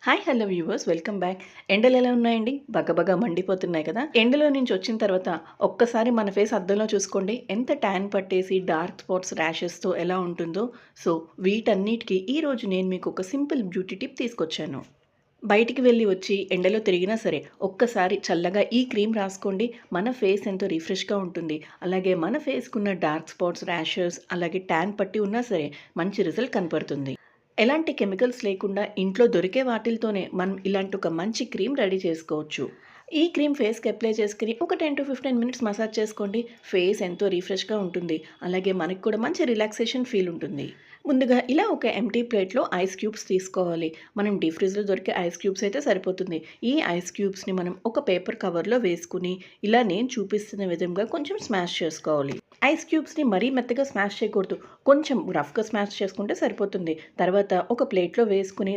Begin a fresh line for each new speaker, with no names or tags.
Hi hello viewers welcome back. ఎండలు ఎలా ఉన్నాయండి? బగబగా మండిపోతున్నాయి కదా! ఎండలో నుంచి వచ్చిన తర్వాత ఒక్కసారి మన ఫేస్ అద్దంలో చూసుకోండి. ఎంత ట్యాన్ పట్టేసి డార్క్ స్పాట్స్, ర్యాషెస్‌తో ఎలా ఉంటుందో. సో, వీటన్నిటికి ఈరోజు నేను మీకు ఒక సింపుల్ బ్యూటీ టిప్ తీసుకొచ్చాను. బయటికి వెళ్ళి వచ్చి ఎండలో తిరిగినా సరే, ఒక్కసారి చల్లగా ఈ క్రీమ్ రాసుకోండి. మన ఫేస్ ఎంతో రిఫ్రెష్‌గా ఉంటుంది. అలాగే మన ఫేస్‌కున్న డార్క్ స్పాట్స్, ర్యాషెస్ అలాగే ట్యాన్ పట్టి ఉన్నా సరే మంచి రిజల్ట్ కనపడుతుంది. ఎలాంటి కెమికల్స్ లేకుండా ఇంట్లో దొరికే వాటిలతోనే మనం ఇలాంటి ఒక మంచి క్రీమ్ రెడీ చేసుకోవచ్చు. ఈ క్రీమ్ ఫేస్‌కి అప్లై చేసుకొని ఒక 10-15 మినిట్స్ మసాజ్ చేసుకోండి. ఫేస్ ఎంతో రిఫ్రెష్‌గా ఉంటుంది. అలాగే మనకి కూడా మంచి రిలాక్సేషన్ ఫీల్ ఉంటుంది. ముందుగా ఇలా ఒక ఎంప్టీ ప్లేట్‌లో ఐస్ క్యూబ్స్ తీసుకోవాలి. మనం డీప్ ఫ్రిడ్జ్‌లో దొరికే ఐస్ క్యూబ్స్ అయితే సరిపోతుంది. ఈ ఐస్ క్యూబ్స్‌ని మనం ఒక పేపర్ కవర్‌లో వేసుకొని ఇలా నేను చూపిస్తున్న విధంగా కొంచెం స్మాష్ చేసుకోవాలి. ఐస్ క్యూబ్స్‌ని మరీ మెత్తగా స్మాష్ చేయకూడదు. కొంచెం రఫ్‌గా స్మాష్ చేసుకుంటే సరిపోతుంది. తర్వాత ఒక ప్లేట్‌లో వేసుకొని